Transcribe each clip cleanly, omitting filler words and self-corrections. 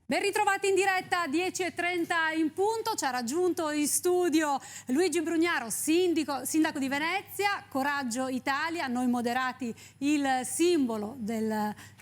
Ben ritrovati in diretta, 10:30 in punto. Ci ha raggiunto in studio Luigi Brugnaro, sindaco di Venezia. Coraggio Italia, noi moderati, il simbolo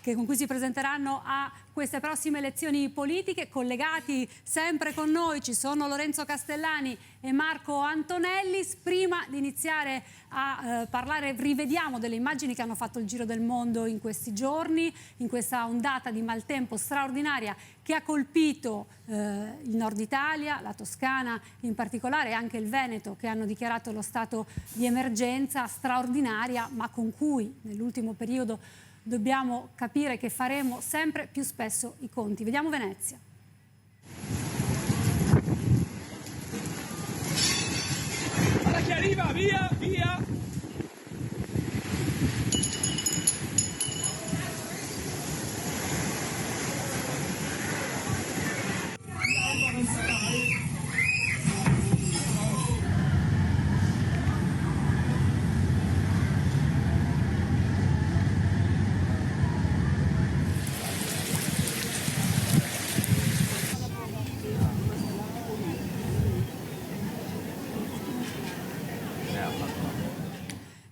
con cui si presenteranno a queste prossime elezioni politiche. Collegati sempre con noi ci sono Lorenzo Castellani e Marco Antonelli. Prima di iniziare a parlare, rivediamo delle immagini che hanno fatto il giro del mondo in questi giorni, in questa ondata di maltempo straordinaria che ha colpito il nord Italia, la Toscana in particolare, e anche il Veneto, che hanno dichiarato lo stato di emergenza straordinaria, ma con cui nell'ultimo periodo dobbiamo capire che faremo sempre più spesso i conti. Vediamo Venezia. Guarda chi arriva, via, via!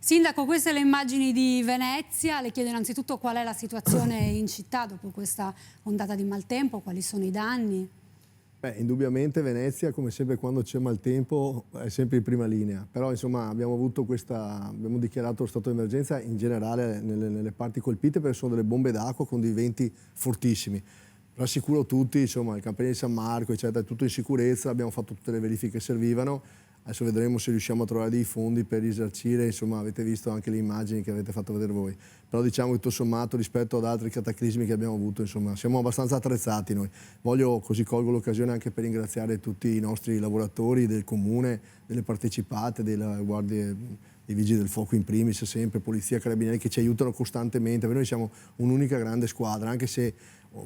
Sindaco, queste le immagini di Venezia. Le chiedo innanzitutto qual è la situazione in città dopo questa ondata di maltempo, quali sono i danni? Indubbiamente Venezia, come sempre quando c'è maltempo, è sempre in prima linea. Però insomma abbiamo dichiarato lo stato di emergenza in generale nelle parti colpite, perché sono delle bombe d'acqua con dei venti fortissimi. Rassicuro tutti, insomma, il campanile di San Marco, eccetera, è tutto in sicurezza, abbiamo fatto tutte le verifiche che servivano. Adesso vedremo se riusciamo a trovare dei fondi per risarcire, insomma avete visto anche le immagini che avete fatto vedere voi. Però diciamo che tutto sommato rispetto ad altri cataclismi che abbiamo avuto, insomma, siamo abbastanza attrezzati noi. Colgo l'occasione anche per ringraziare tutti i nostri lavoratori del comune, delle partecipate, delle guardie, dei vigili del fuoco in primis, sempre, polizia, carabinieri, che ci aiutano costantemente. Per noi siamo un'unica grande squadra, anche se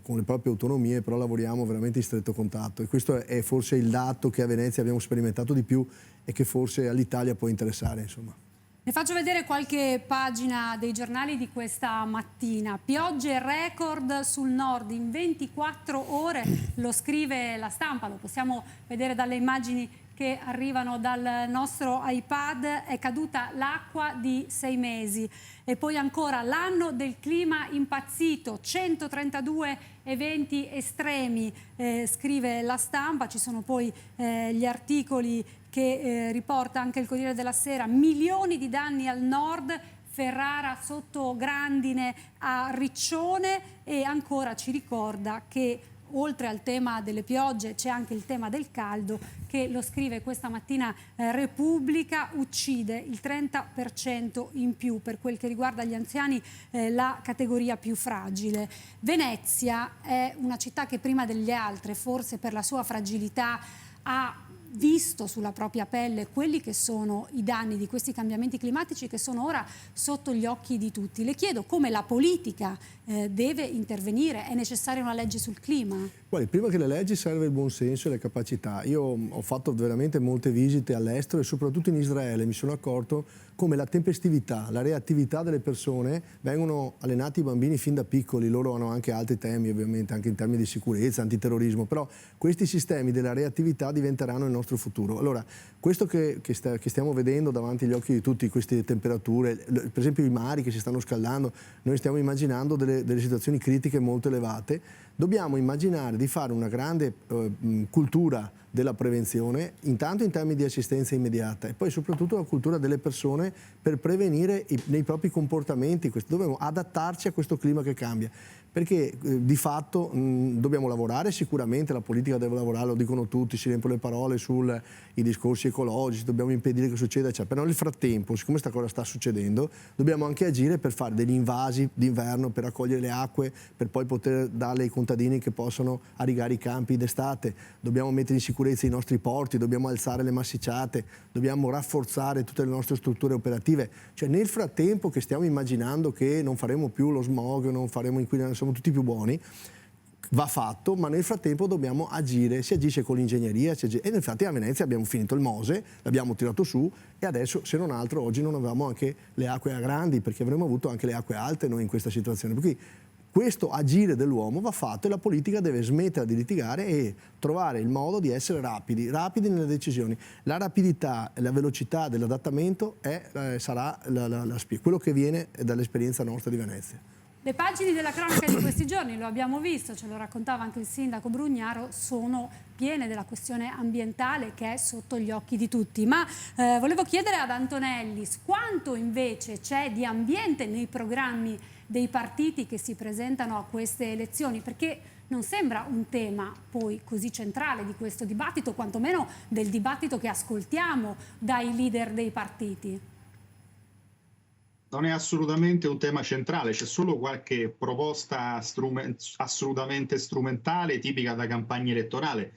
con le proprie autonomie, però lavoriamo veramente in stretto contatto, e questo è forse il dato che a Venezia abbiamo sperimentato di più e che forse all'Italia può interessare, insomma. Ne faccio vedere qualche pagina dei giornali di questa mattina. Piogge record sul nord in 24 ore, lo scrive La Stampa, lo possiamo vedere dalle immagini che arrivano dal nostro iPad. È caduta l'acqua di 6 mesi. E poi ancora l'anno del clima impazzito, 132 eventi estremi, scrive La Stampa. Ci sono poi gli articoli che riporta anche il Corriere della Sera: milioni di danni al nord, Ferrara sotto grandine a Riccione, e ancora ci ricorda che oltre al tema delle piogge c'è anche il tema del caldo, che lo scrive questa mattina Repubblica, uccide il 30% in più per quel che riguarda gli anziani, la categoria più fragile. Venezia è una città che prima delle altre, forse per la sua fragilità, ha visto sulla propria pelle quelli che sono i danni di questi cambiamenti climatici, che sono ora sotto gli occhi di tutti. Le chiedo come la politica deve intervenire. È necessaria una legge sul clima? Guardi, prima che le leggi serve il buon senso e le capacità. Io ho fatto veramente molte visite all'estero e soprattutto in Israele mi sono accorto come la tempestività, la reattività delle persone, vengono allenati i bambini fin da piccoli. Loro hanno anche altri temi, ovviamente, anche in termini di sicurezza, antiterrorismo, però questi sistemi della reattività diventeranno il nostro futuro. Allora, questo che stiamo vedendo davanti agli occhi di tutti, queste temperature, per esempio i mari che si stanno scaldando, noi stiamo immaginando delle situazioni critiche molto elevate. Dobbiamo immaginare di fare una grande cultura della prevenzione, intanto in termini di assistenza immediata, e poi soprattutto la cultura delle persone per prevenire nei propri comportamenti. Dobbiamo adattarci a questo clima che cambia, perché di fatto dobbiamo lavorare, sicuramente la politica deve lavorare, lo dicono tutti, si riempiono le parole sui discorsi ecologici, dobbiamo impedire che succeda, eccetera. Però nel frattempo, siccome questa cosa sta succedendo, dobbiamo anche agire per fare degli invasi d'inverno, per raccogliere le acque, per poi poter darle ai contadini che possono irrigare i campi d'estate. Dobbiamo mettere in sicurezza i nostri porti, dobbiamo alzare le massicciate, dobbiamo rafforzare tutte le nostre strutture operative. Cioè, nel frattempo che stiamo immaginando che non faremo più lo smog, non faremo inquinamento, siamo tutti più buoni, va fatto, ma nel frattempo dobbiamo agire, si agisce con l'ingegneria, e infatti a Venezia abbiamo finito il Mose, l'abbiamo tirato su, e adesso, se non altro, oggi non avevamo anche le acque a grandi, perché avremmo avuto anche le acque alte noi in questa situazione. Per cui questo agire dell'uomo va fatto e la politica deve smettere di litigare e trovare il modo di essere rapidi nelle decisioni. La rapidità e la velocità dell'adattamento sarà quello che viene dall'esperienza nostra di Venezia. Le pagine della cronaca di questi giorni, lo abbiamo visto, ce lo raccontava anche il sindaco Brugnaro, sono piene della questione ambientale che è sotto gli occhi di tutti. Ma volevo chiedere ad Antonellis quanto invece c'è di ambiente nei programmi dei partiti che si presentano a queste elezioni, perché non sembra un tema poi così centrale di questo dibattito, quantomeno del dibattito che ascoltiamo dai leader dei partiti. Non è assolutamente un tema centrale, c'è solo qualche proposta assolutamente strumentale, tipica da campagna elettorale,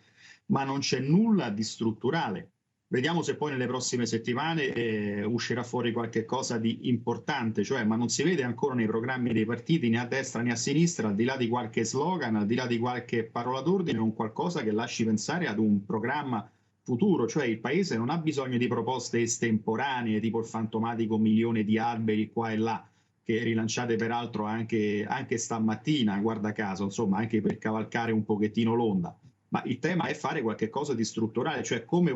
ma non c'è nulla di strutturale. Vediamo se poi nelle prossime settimane uscirà fuori qualche cosa di importante, ma non si vede ancora nei programmi dei partiti né a destra né a sinistra, al di là di qualche slogan, al di là di qualche parola d'ordine, un qualcosa che lasci pensare ad un programma futuro. Il paese non ha bisogno di proposte estemporanee, tipo il fantomatico 1 milione di alberi qua e là, che rilanciate peraltro anche stamattina, guarda caso, insomma, anche per cavalcare un pochettino l'onda. Ma il tema è fare qualche cosa di strutturale, come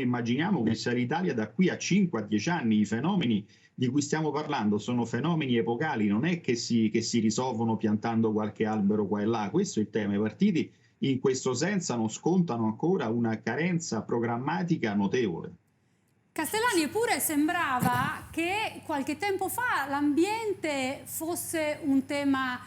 immaginiamo che sia l'Italia da qui a 5 a 10 anni. I fenomeni di cui stiamo parlando sono fenomeni epocali, non è che si risolvono piantando qualche albero qua e là. Questo è il tema. I partiti in questo senso scontano ancora una carenza programmatica notevole. Castellani, eppure sembrava che qualche tempo fa l'ambiente fosse un tema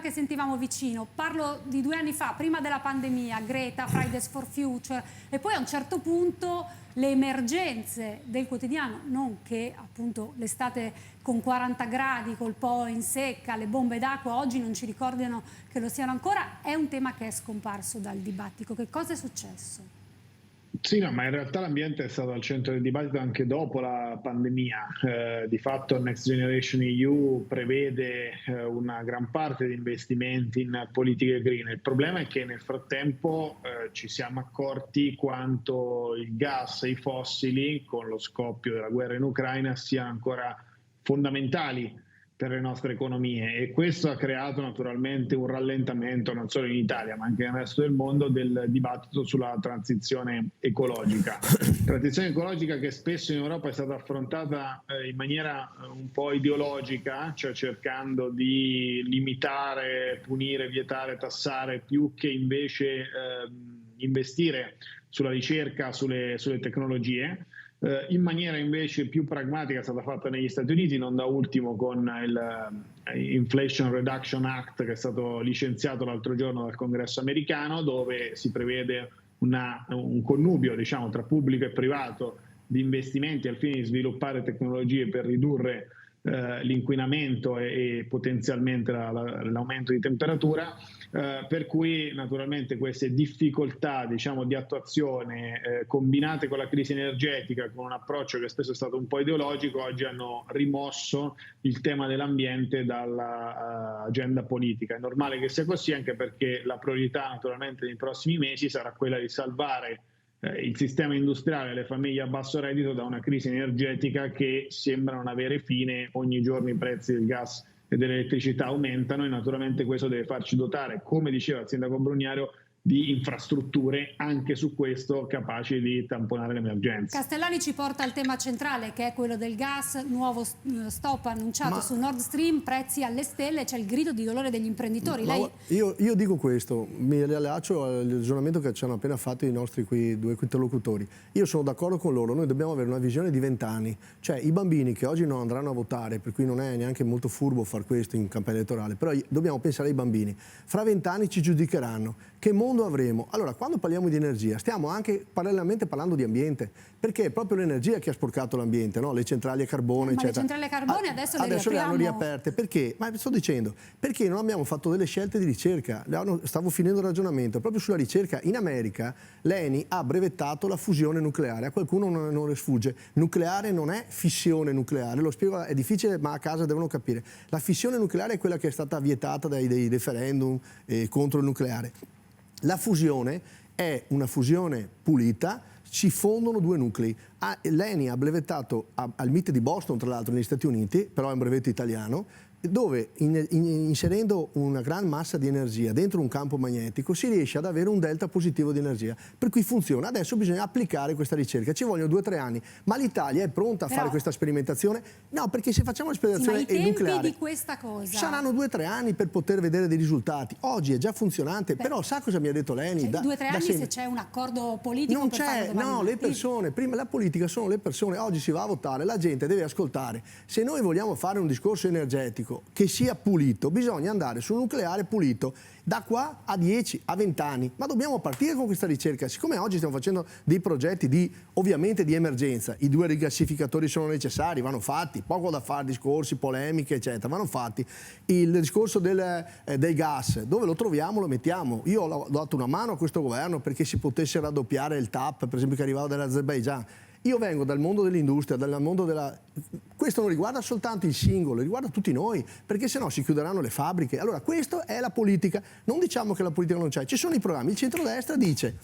che sentivamo vicino. Parlo di 2 anni fa, prima della pandemia, Greta, Fridays for Future, e poi a un certo punto le emergenze del quotidiano, non che appunto l'estate con 40 gradi, col Po in secca, le bombe d'acqua oggi non ci ricordano che lo siano ancora, è un tema che è scomparso dal dibattito. Che cosa è successo? Sì, no, ma in realtà l'ambiente è stato al centro del dibattito anche dopo la pandemia. Di fatto Next Generation EU prevede una gran parte di investimenti in politiche green. Il problema è che nel frattempo ci siamo accorti quanto il gas e i fossili, con lo scoppio della guerra in Ucraina, siano ancora fondamentali per le nostre economie, e questo ha creato naturalmente un rallentamento non solo in Italia ma anche nel resto del mondo del dibattito sulla transizione ecologica. Transizione ecologica che spesso in Europa è stata affrontata in maniera un po' ideologica, cercando di limitare, punire, vietare, tassare, più che invece investire sulla ricerca, sulle tecnologie. In maniera invece più pragmatica è stata fatta negli Stati Uniti, non da ultimo con l'Inflation Reduction Act, che è stato licenziato l'altro giorno dal Congresso americano, dove si prevede un connubio, tra pubblico e privato, di investimenti al fine di sviluppare tecnologie per ridurre l'inquinamento e potenzialmente l'aumento di temperatura, per cui naturalmente queste difficoltà di attuazione combinate con la crisi energetica, con un approccio che spesso è stato un po' ideologico, oggi hanno rimosso il tema dell'ambiente dall'agenda politica. È normale che sia così, anche perché la priorità naturalmente nei prossimi mesi sarà quella di salvare il sistema industriale e le famiglie a basso reddito da una crisi energetica che sembra non avere fine. Ogni giorno i prezzi del gas e dell'elettricità aumentano e naturalmente questo deve farci dotare, come diceva il sindaco Brugnaro, di infrastrutture anche su questo capaci di tamponare l'emergenza. Castellani ci porta al tema centrale, che è quello del gas, nuovo stop annunciato su Nord Stream, prezzi alle stelle, c'è il grido di dolore degli imprenditori. Io dico questo, mi riallaccio al ragionamento che ci hanno appena fatto i nostri 2 interlocutori. Io sono d'accordo con loro, noi dobbiamo avere una visione di 20 anni, i bambini che oggi non andranno a votare, per cui non è neanche molto furbo far questo in campagna elettorale, però dobbiamo pensare ai bambini. Fra 20 anni ci giudicheranno. Che mondo avremo? Allora, quando parliamo di energia, stiamo anche parallelamente parlando di ambiente, perché è proprio l'energia che ha sporcato l'ambiente, no? Le centrali a carbone, eccetera. Ma le centrali a carbone adesso le hanno riaperte. Perché? Ma sto dicendo, perché non abbiamo fatto delle scelte di ricerca? Stavo finendo il ragionamento, proprio sulla ricerca. In America l'ENI ha brevettato la fusione nucleare, a qualcuno non le sfugge. Nucleare non è fissione nucleare, lo spiego, è difficile ma a casa devono capire. La fissione nucleare è quella che è stata vietata dai referendum contro il nucleare. La fusione è una fusione pulita, ci fondono 2 nuclei. L'ENI ha brevettato al MIT di Boston, tra l'altro negli Stati Uniti, però è un brevetto italiano, dove inserendo una gran massa di energia dentro un campo magnetico si riesce ad avere un delta positivo di energia, per cui funziona. Adesso bisogna applicare questa ricerca, ci vogliono 2 o 3 anni, ma l'Italia è pronta a fare questa sperimentazione? No, perché se facciamo la sperimentazione nucleare di questa cosa saranno 2 o 3 anni per poter vedere dei risultati. Oggi è già funzionante, però sa cosa mi ha detto Leni? 2 o 3 anni se c'è un accordo politico non per farlo c'è, domani no, le persone, prima la politica sono le persone, oggi si va a votare, la gente deve ascoltare. Se noi vogliamo fare un discorso energetico che sia pulito, bisogna andare sul nucleare pulito da qua a 10, a 20 anni, ma dobbiamo partire con questa ricerca. Siccome oggi stiamo facendo dei progetti ovviamente di emergenza, i 2 rigassificatori sono necessari, vanno fatti, poco da fare, discorsi, polemiche, eccetera, vanno fatti. Il discorso del gas, dove lo troviamo lo mettiamo. Io ho dato una mano a questo governo perché si potesse raddoppiare il TAP, per esempio, che arrivava dall'Azerbaigian. Io vengo dal mondo dell'industria, dal mondo della... Questo non riguarda soltanto il singolo, riguarda tutti noi, perché sennò si chiuderanno le fabbriche. Allora, questa è la politica. Non diciamo che la politica non c'è, ci sono i programmi. Il centrodestra dice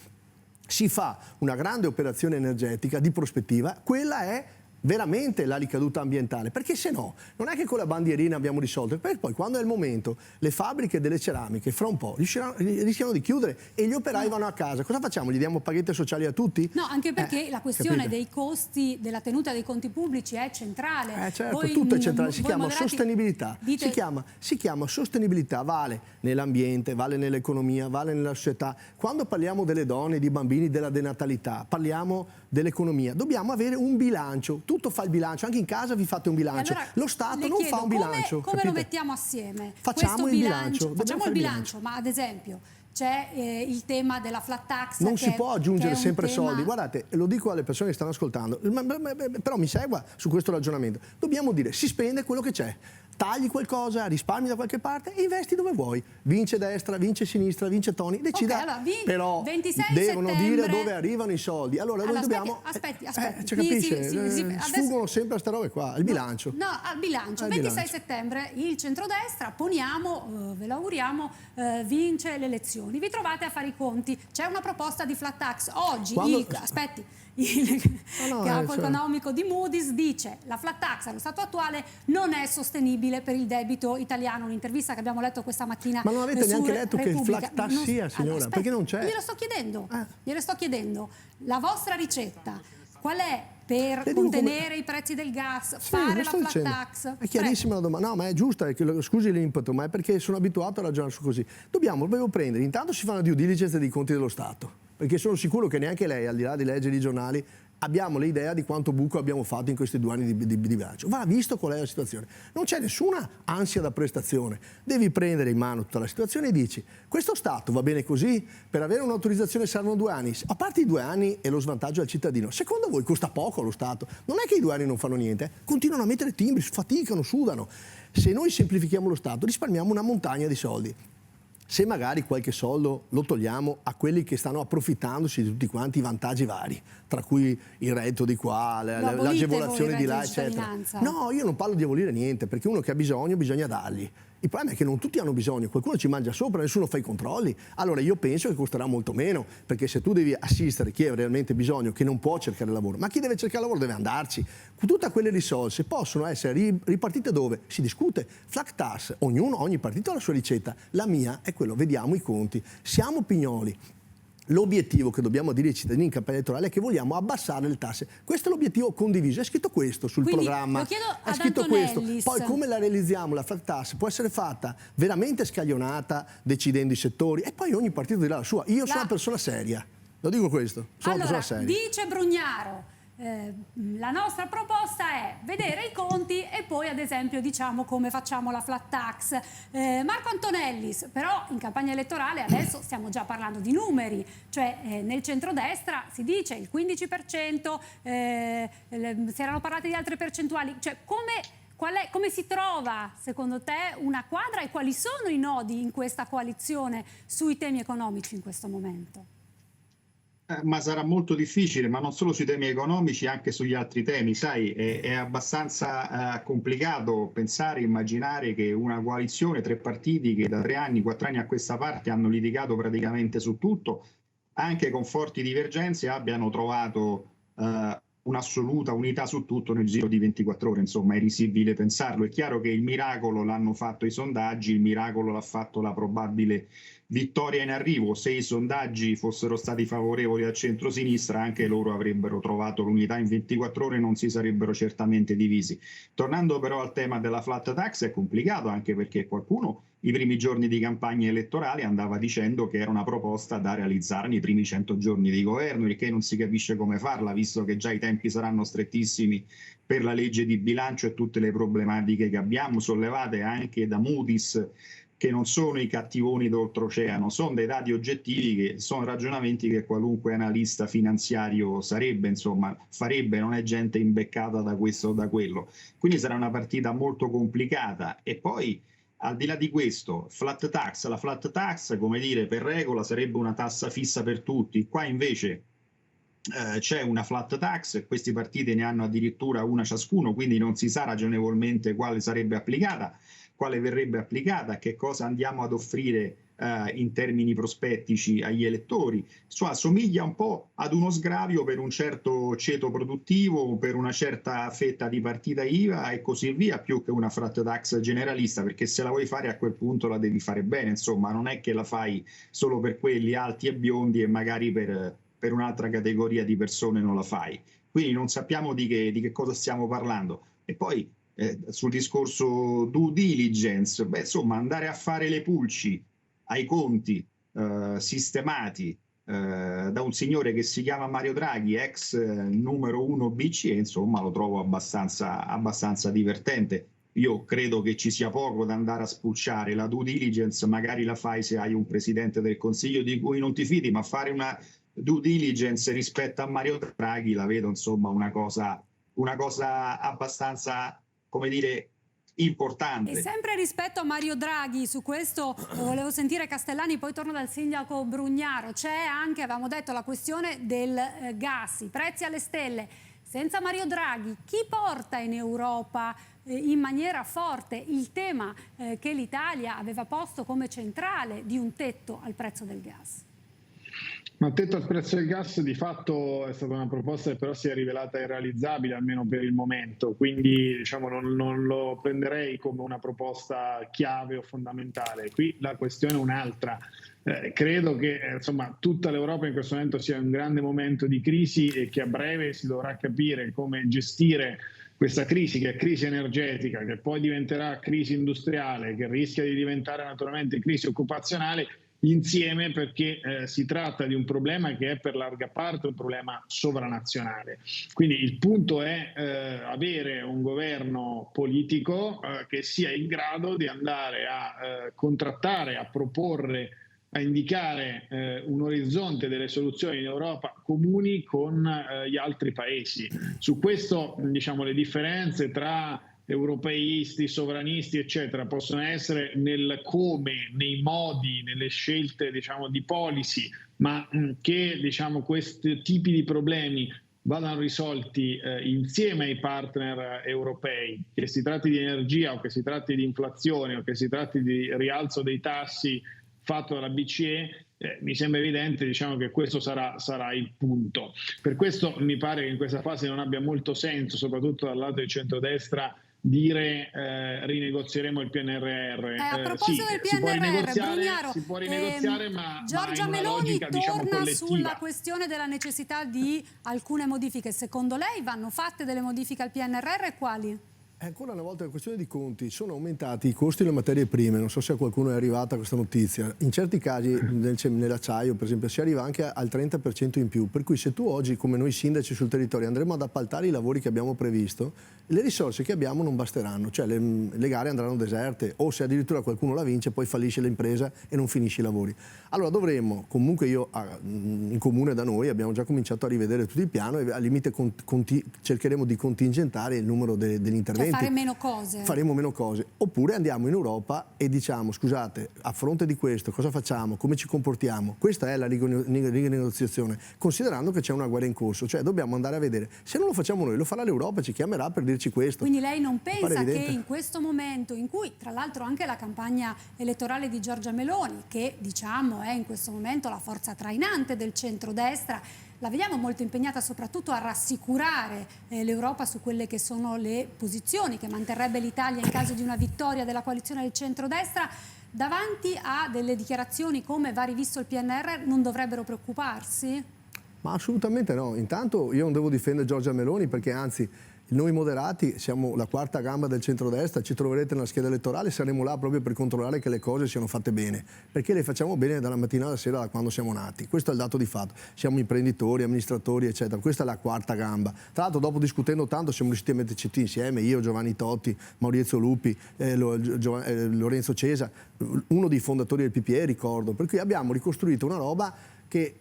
si fa una grande operazione energetica di prospettiva, quella è veramente la ricaduta ambientale, perché se no non è che con la bandierina abbiamo risolto, perché poi quando è il momento le fabbriche delle ceramiche fra un po' rischiano di chiudere e gli operai vanno a casa, cosa facciamo? Gli diamo paghette sociali a tutti? No, anche perché la questione dei costi della tenuta dei conti pubblici è centrale. Certo, tutto è centrale, si chiama sostenibilità, si chiama sostenibilità, vale nell'ambiente, vale nell'economia, vale nella società. Quando parliamo delle donne, dei bambini, della denatalità, parliamo dell'economia, dobbiamo avere un bilancio. Tutto fa il bilancio, anche in casa vi fate un bilancio. Allora, lo Stato non fa un bilancio. Come lo mettiamo assieme? Facciamo il bilancio. Facciamo il bilancio, ma ad esempio c'è il tema della flat tax. Non si può aggiungere sempre tema... soldi. Guardate, lo dico alle persone che stanno ascoltando, però mi segua su questo ragionamento. Dobbiamo dire, si spende quello che c'è. Tagli qualcosa, risparmi da qualche parte e investi dove vuoi. Vince destra, vince sinistra, vince Toni, decida. Allora, però 26 devono settembre... dire dove arrivano i soldi. Allora noi dobbiamo... Aspetti. Ci capisce? Sfuggono sempre a sta roba qua, il bilancio. No, al bilancio. 26 settembre il centrodestra, poniamo, ve lo auguriamo, vince le elezioni. Vi trovate a fare i conti. C'è una proposta di flat tax. Oggi il capo economico di Moody's dice la flat tax allo stato attuale non è sostenibile per il debito italiano. Un'intervista che abbiamo letto questa mattina. Ma non avete neanche letto Repubblica. che il flat tax sia, signora? Allora, perché non c'è? Glielo sto chiedendo. La vostra ricetta qual è per contenere i prezzi del gas, fare la flat tax? È chiarissima la domanda. No, ma è giusta, scusi l'impeto, ma è perché sono abituato a ragionare su così. Dobbiamo prendere, intanto si fa una due diligence dei conti dello Stato, perché sono sicuro che neanche lei, al di là di leggere i giornali, abbiamo l'idea di quanto buco abbiamo fatto in questi 2 anni di bilancio. Va visto qual è la situazione. Non c'è nessuna ansia da prestazione. Devi prendere in mano tutta la situazione e dici, questo Stato va bene così? Per avere un'autorizzazione servono 2 anni. A parte i 2 anni e lo svantaggio al cittadino, secondo voi costa poco lo Stato? Non è che i 2 anni non fanno niente, continuano a mettere timbri, faticano, sudano. Se noi semplifichiamo lo Stato risparmiamo una montagna di soldi. Se magari qualche soldo lo togliamo a quelli che stanno approfittandosi di tutti quanti i vantaggi vari, tra cui il reddito di qua, l'agevolazione di là, eccetera. No, io non parlo di abolire niente, perché uno che ha bisogno bisogna dargli. Il problema è che non tutti hanno bisogno, qualcuno ci mangia sopra, nessuno fa i controlli. Allora io penso che costerà molto meno, perché se tu devi assistere chi ha realmente bisogno, che non può cercare lavoro, ma chi deve cercare lavoro deve andarci. Tutte quelle risorse possono essere ripartite dove? Si discute. Flat tax, ogni partito ha la sua ricetta. La mia è quello, vediamo i conti. Siamo pignoli. L'obiettivo che dobbiamo dire ai cittadini in campagna elettorale è che vogliamo abbassare le tasse. Questo è l'obiettivo condiviso, è scritto questo sul programma. Lo chiedo è scritto questo. Antonellis. Poi come la realizziamo la flat tax può essere fatta veramente scaglionata, decidendo i settori, e poi ogni partito dirà la sua. Io sono una persona seria, lo dico questo, sono una persona seria. Dice Brugnaro, la nostra proposta è vedere i conti e poi ad esempio diciamo come facciamo la flat tax. Marco Antonellis, però in campagna elettorale adesso stiamo già parlando di numeri, cioè nel centrodestra si dice il 15%, si erano parlate di altre percentuali, cioè come si trova secondo te una quadra e quali sono i nodi in questa coalizione sui temi economici in questo momento? Ma sarà molto difficile, ma non solo sui temi economici, anche sugli altri temi. Sai, è abbastanza complicato pensare, immaginare che una coalizione, 3 partiti che da 3 anni, 4 anni a questa parte hanno litigato praticamente su tutto, anche con forti divergenze, abbiano trovato un'assoluta unità su tutto nel giro di 24 ore, insomma è risibile pensarlo. È chiaro che il miracolo l'hanno fatto i sondaggi, il miracolo l'ha fatto la probabile vittoria in arrivo. Se i sondaggi fossero stati favorevoli al centro-sinistra, anche loro avrebbero trovato l'unità in 24 ore e non si sarebbero certamente divisi. Tornando però al tema della flat tax, è complicato anche perché qualcuno i primi giorni di campagna elettorale andava dicendo che era una proposta da realizzare nei primi 100 giorni di governo, il che non si capisce come farla, visto che già i tempi saranno strettissimi per la legge di bilancio e tutte le problematiche che abbiamo, sollevate anche da Moody's, che non sono i cattivoni d'oltreoceano, sono dei dati oggettivi, che sono ragionamenti che qualunque analista finanziario farebbe, non è gente imbeccata da questo o da quello. Quindi sarà una partita molto complicata. E poi, al di là di questo, la flat tax, come dire, per regola sarebbe una tassa fissa per tutti. Qua invece c'è una flat tax, questi partiti ne hanno addirittura una ciascuno, quindi non si sa ragionevolmente quale sarebbe applicata, quale verrebbe applicata, che cosa andiamo ad offrire in termini prospettici agli elettori. Somiglia un po' ad uno sgravio per un certo ceto produttivo, per una certa fetta di partita IVA e così via, più che una flat tax generalista, perché se la vuoi fare a quel punto la devi fare bene, insomma, non è che la fai solo per quelli alti e biondi e magari per un'altra categoria di persone non la fai. Quindi non sappiamo di che cosa stiamo parlando. E poi sul discorso due diligence, andare a fare le pulci ai conti sistemati da un signore che si chiama Mario Draghi, ex numero 1 BCE, insomma lo trovo abbastanza divertente. Io credo che ci sia poco da andare a spulciare. La due diligence magari la fai se hai un presidente del Consiglio di cui non ti fidi, ma fare una due diligence rispetto a Mario Draghi la vedo insomma una cosa abbastanza, come dire, importante. E sempre rispetto a Mario Draghi, su questo volevo sentire Castellani, poi torno dal sindaco Brugnaro. C'è anche, avevamo detto, la questione del gas, i prezzi alle stelle. Senza Mario Draghi, chi porta in Europa in maniera forte il tema che l'Italia aveva posto come centrale di un tetto al prezzo del gas? Ma il tetto al prezzo del gas di fatto è stata una proposta che però si è rivelata irrealizzabile, almeno per il momento, quindi diciamo, non lo prenderei come una proposta chiave o fondamentale. Qui la questione è un'altra. Credo che insomma, tutta l'Europa in questo momento sia in un grande momento di crisi e che a breve si dovrà capire come gestire questa crisi, che è crisi energetica, che poi diventerà crisi industriale, che rischia di diventare naturalmente crisi occupazionale, insieme, perché si tratta di un problema che è per larga parte un problema sovranazionale. Quindi il punto è avere un governo politico che sia in grado di andare a contrattare, a proporre, a indicare un orizzonte delle soluzioni in Europa comuni con gli altri paesi. Su questo, diciamo, le differenze tra europeisti, sovranisti, eccetera, possono essere nel come, nei modi, nelle scelte, diciamo, di policy, ma che, diciamo, questi tipi di problemi vadano risolti insieme ai partner europei, che si tratti di energia o che si tratti di inflazione o che si tratti di rialzo dei tassi fatto dalla BCE, mi sembra evidente, diciamo, che questo sarà il punto. Per questo mi pare che in questa fase non abbia molto senso, soprattutto dal lato del centrodestra, dire rinegozieremo il PNRR. A proposito del PNRR, Brugnaro, si può rinegoziare, ma Giorgia in una Meloni logica, diciamo, torna collettiva. sulla questione della necessità di alcune modifiche. Secondo lei vanno fatte delle modifiche al PNRR e quali? Ancora una volta la questione di conti, sono aumentati i costi delle materie prime, non so se a qualcuno è arrivata questa notizia, in certi casi nell'acciaio per esempio si arriva anche al 30% in più, per cui se tu oggi come noi sindaci sul territorio andremo ad appaltare i lavori che abbiamo previsto, le risorse che abbiamo non basteranno, cioè le gare andranno deserte o se addirittura qualcuno la vince poi fallisce l'impresa e non finisce i lavori. Allora dovremmo, comunque in comune da noi abbiamo già cominciato a rivedere tutto il piano e al limite cercheremo di contingentare il numero degli interventi. Fare meno cose. Faremo meno cose. Oppure andiamo in Europa e diciamo, scusate, a fronte di questo cosa facciamo, come ci comportiamo? Questa è la rinegoziazione, considerando che c'è una guerra in corso. Cioè dobbiamo andare a vedere, se non lo facciamo noi, lo farà l'Europa, ci chiamerà per dirci questo. Quindi lei non pensa che in questo momento in cui, tra l'altro, anche la campagna elettorale di Giorgia Meloni, che diciamo è in questo momento la forza trainante del centrodestra, la vediamo molto impegnata soprattutto a rassicurare l'Europa su quelle che sono le posizioni che manterrebbe l'Italia in caso di una vittoria della coalizione del centrodestra. Davanti a delle dichiarazioni come va rivisto il PNRR non dovrebbero preoccuparsi? Ma assolutamente no. Intanto io non devo difendere Giorgia Meloni, perché anzi noi moderati siamo la quarta gamba del centrodestra, ci troverete nella scheda elettorale, saremo là proprio per controllare che le cose siano fatte bene, perché le facciamo bene dalla mattina alla sera, da quando siamo nati. Questo è il dato di fatto. Siamo imprenditori, amministratori, eccetera. Questa è la quarta gamba. Tra l'altro, dopo discutendo tanto, siamo riusciti a metterci tutti insieme, io, Giovanni Totti, Maurizio Lupi, Lorenzo Cesa, uno dei fondatori del PPE, ricordo, per cui abbiamo ricostruito una roba che,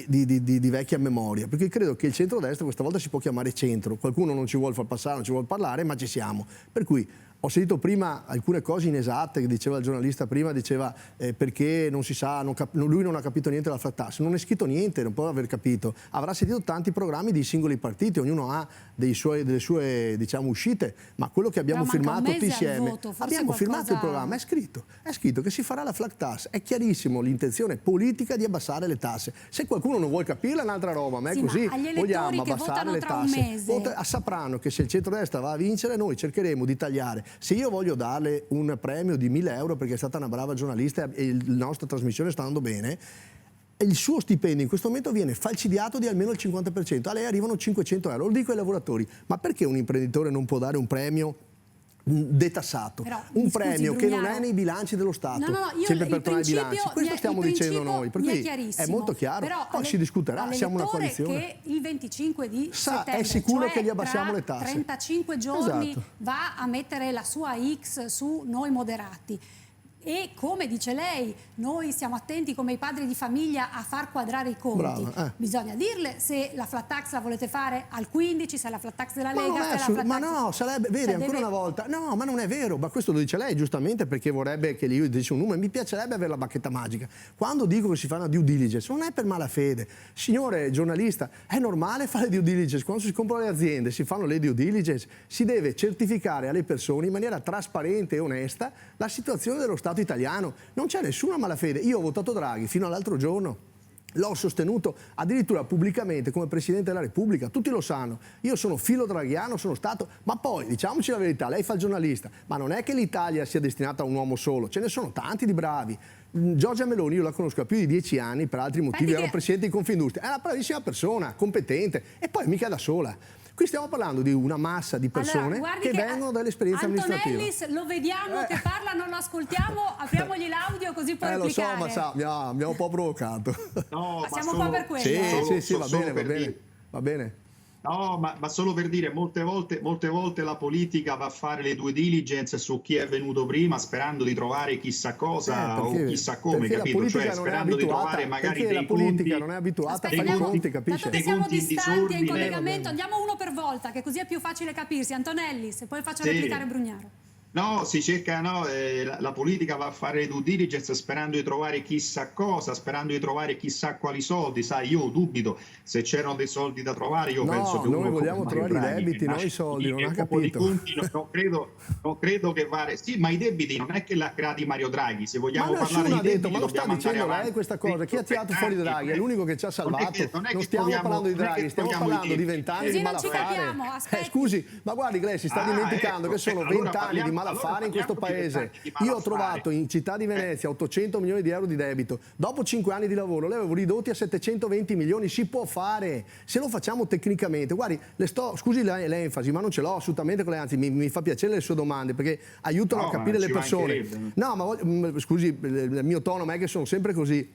di vecchia memoria, perché credo che il centrodestra questa volta si può chiamare centro. Qualcuno non ci vuole far passare, non ci vuole parlare, ma ci siamo. Per cui ho sentito prima alcune cose inesatte che diceva il giornalista prima, diceva perché non si sa, lui non ha capito niente della flat tax. Non è scritto niente, non può aver capito. Avrà sentito tanti programmi di singoli partiti, ognuno ha delle sue diciamo, uscite, ma quello che abbiamo firmato tutti insieme, abbiamo firmato il programma, è scritto che si farà la flat tax, è chiarissimo l'intenzione politica di abbassare le tasse. Se qualcuno non vuole capirla è un'altra roba, ma è così, vogliamo abbassare le tasse. Sapranno che se il centrodestra va a vincere noi cercheremo di tagliare. Se io voglio darle un premio di 1.000 euro perché è stata una brava giornalista e la nostra trasmissione sta andando bene, il suo stipendio in questo momento viene falcidiato di almeno il 50%, a lei arrivano 500 euro, lo dico ai lavoratori, ma perché un imprenditore non può dare un premio detassato, un premio che non è nei bilanci dello Stato, sempre per tornare ai bilanci? Questo stiamo dicendo noi, per cui è molto chiaro. Poi si discuterà, siamo una coalizione. Che il 25 di settembre, è sicuro cioè che gli abbassiamo le tasse. 35 giorni esatto, va a mettere la sua X su noi moderati. E come dice lei, noi stiamo attenti come i padri di famiglia a far quadrare i conti. Brava, Bisogna dirle se la flat tax la volete fare al 15, se è la flat tax della Lega, ma no, sarebbe, vedi, cioè, ancora una volta, no, ma non è vero, ma questo lo dice lei giustamente perché vorrebbe che io dicessi un numero, mi piacerebbe avere la bacchetta magica. Quando dico che si fa una due diligence, non è per malafede. Signore giornalista, è normale fare due diligence, quando si comprano le aziende, si fanno le due diligence, si deve certificare alle persone in maniera trasparente e onesta la situazione dello Stato italiano. Non c'è nessuna malafede. Io ho votato Draghi fino all'altro giorno, l'ho sostenuto addirittura pubblicamente come Presidente della Repubblica, tutti lo sanno. Io sono filo draghiano, sono stato, ma poi diciamoci la verità, lei fa il giornalista, ma non è che l'Italia sia destinata a un uomo solo, ce ne sono tanti di bravi. Giorgia Meloni io la conosco da più di 10 anni, per altri motivi, ero Presidente di Confindustria, è una bravissima persona, competente, e poi mica da sola. Qui stiamo parlando di una massa di persone che vengono dall'esperienza amministrativa. Antonellis, lo vediamo che parla, non lo ascoltiamo, apriamogli l'audio così può replicare. Lo so, ma mi ha un po' provocato. No, ma siamo qua per quello. Sì, va bene. No, ma solo per dire, molte volte la politica va a fare le due diligence su chi è venuto prima sperando di trovare chissà cosa o chissà come, capito? Cioè sperando di trovare magari dei la politica non è abituata a fare i conti, capisce? Dato che siamo distanti in collegamento, andiamo uno per volta, che così è più facile capirsi. Antonellis, e poi faccio replicare Brugnaro. No, si cerca, la politica va a fare le due diligence sperando di trovare chissà cosa, sperando di trovare chissà quali soldi. Sai, io dubito se c'erano dei soldi da trovare, io penso che noi vogliamo trovare i debiti, noi i soldi, non ha capito. Conti, non credo che vale. Sì, ma i debiti non è che l'ha creati Mario Draghi, se vogliamo parlare di debiti ma lo sta dicendo lei questa cosa, chi ha tirato fuori Draghi è l'unico che ci ha salvato. Non stiamo parlando di Draghi, stiamo parlando di 20 anni di malaffare. Scusi, ma guardi, lei si sta dimenticando che sono 20 anni di malaffare in questo paese. Io ho trovato in città di Venezia 800 milioni di euro di debito. Dopo 5 anni di lavoro li avevo ridotti a 720 milioni. Si può fare se lo facciamo tecnicamente. Guardi, scusi l'enfasi, ma non ce l'ho assolutamente con lei, anzi mi fa piacere le sue domande perché aiutano a capire le persone. No, ma scusi, il mio tono non è che sono sempre così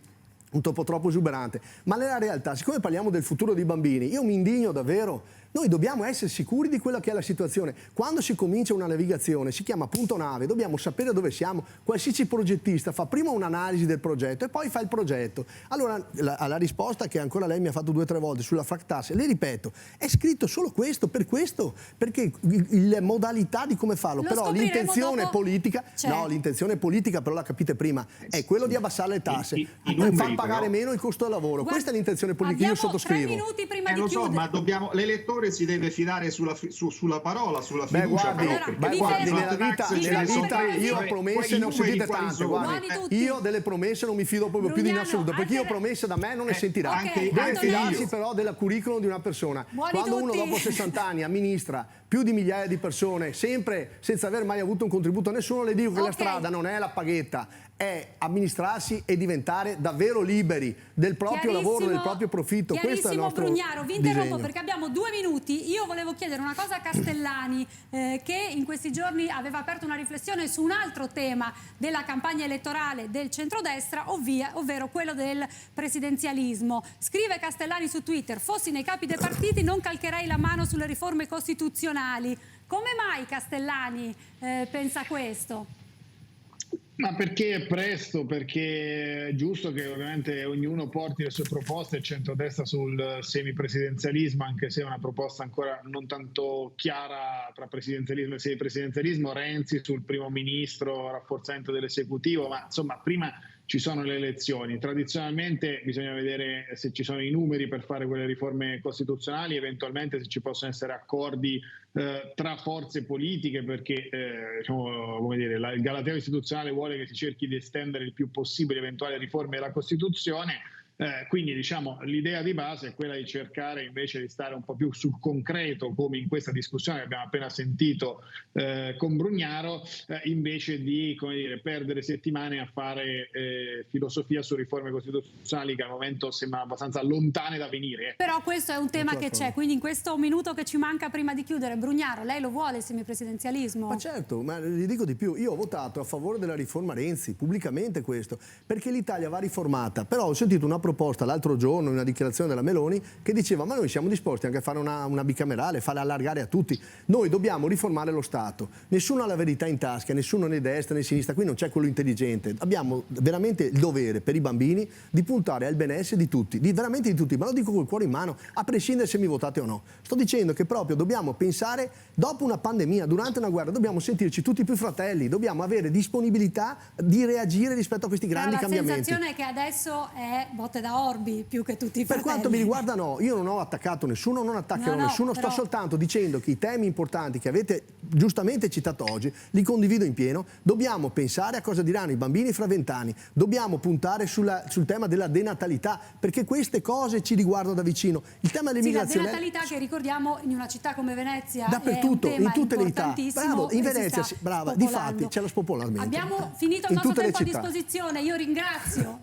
un po' troppo esuberante, ma nella realtà, siccome parliamo del futuro dei bambini, io mi indigno davvero. Noi dobbiamo essere sicuri di quella che è la situazione. Quando si comincia una navigazione, si chiama punto nave, dobbiamo sapere dove siamo. Qualsiasi progettista fa prima un'analisi del progetto e poi fa il progetto. Allora, la risposta che ancora lei mi ha fatto 2 o 3 volte sulla flat tax, le ripeto, è scritto solo questo, perché le modalità di come farlo, però l'intenzione politica, no, l'intenzione politica, però la capite prima, è quello di abbassare le tasse. Il fatto pagare meno il costo del lavoro. Questa è l'intenzione politica che io sottoscrivo. 3 minuti prima di lo so, chiudere. ma l'elettore si deve fidare sulla parola, sulla fiducia. Guardi, nella vita io ho promesse, ne ho sentite tante. Io delle promesse non mi fido proprio più di in assoluto, perché io promesse da me non ne sentirà. Deve fidarsi però del curriculum di una persona. Quando uno dopo 60 anni amministra più di migliaia di persone, sempre senza aver mai avuto un contributo a nessuno, le dico che la strada non è la paghetta, è amministrarsi e diventare davvero liberi del proprio lavoro, del proprio profitto. Questo è il nostro Brugnaro, vi interrompo disegno. perché abbiamo 2 minuti. Io volevo chiedere una cosa a Castellani, che in questi giorni aveva aperto una riflessione su un altro tema della campagna elettorale del centrodestra, ovvero quello del presidenzialismo. Scrive Castellani su Twitter: fossi nei capi dei partiti non calcherei la mano sulle riforme costituzionali. Come mai Castellani pensa questo? Ma perché è presto, perché è giusto che ovviamente ognuno porti le sue proposte, il centrodestra sul semipresidenzialismo, anche se è una proposta ancora non tanto chiara tra presidenzialismo e semipresidenzialismo, Renzi sul primo ministro, rafforzamento dell'esecutivo, ma insomma prima ci sono le elezioni. Tradizionalmente bisogna vedere se ci sono i numeri per fare quelle riforme costituzionali, eventualmente se ci possono essere accordi tra forze politiche, perché diciamo, come dire, il galateo istituzionale vuole che si cerchi di estendere il più possibile eventuali riforme della Costituzione. Quindi diciamo l'idea di base è quella di cercare invece di stare un po' più sul concreto, come in questa discussione che abbiamo appena sentito con Brugnaro, invece di, come dire, perdere settimane a fare filosofia su riforme costituzionali che al momento sembrano abbastanza lontane da venire. Però questo è un tema che c'è, quindi in questo minuto che ci manca prima di chiudere, Brugnaro, lei lo vuole il semipresidenzialismo? Ma certo, ma gli dico di più, io ho votato a favore della riforma Renzi, pubblicamente questo, perché l'Italia va riformata, però ho sentito una proposta l'altro giorno in una dichiarazione della Meloni che diceva ma noi siamo disposti anche a fare una bicamerale, farla allargare a tutti, noi dobbiamo riformare lo Stato, nessuno ha la verità in tasca, nessuno né destra né sinistra, qui non c'è quello intelligente, abbiamo veramente il dovere per i bambini di puntare al benessere di tutti, veramente di tutti, ma lo dico col cuore in mano, a prescindere se mi votate o no, sto dicendo che proprio dobbiamo pensare dopo una pandemia, durante una guerra, dobbiamo sentirci tutti più fratelli, dobbiamo avere disponibilità di reagire rispetto a questi grandi cambiamenti. La sensazione è che adesso è botte da Orbi più che tutti i fratelli. Per quanto mi riguarda no, io non ho attaccato nessuno, non attaccherò nessuno, sto soltanto dicendo che i temi importanti che avete giustamente citato oggi li condivido in pieno, dobbiamo pensare a cosa diranno i bambini fra 20 anni, dobbiamo puntare sul tema della denatalità, perché queste cose ci riguardano da vicino. Il tema dell'immigrazione... la denatalità che ricordiamo in una città come Venezia dappertutto, è un tema in tutte le età. importantissimo. In Venezia, brava, difatti c'è lo spopolamento. Abbiamo finito il nostro tempo a disposizione, io ringrazio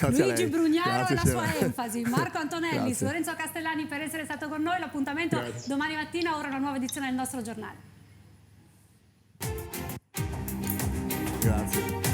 Luigi Brugnaro e la sua enfasi, Marco Antonellis, Lorenzo Castellani per essere stato con noi, l'appuntamento domani mattina, ora una nuova edizione del nostro giornale. Grazie.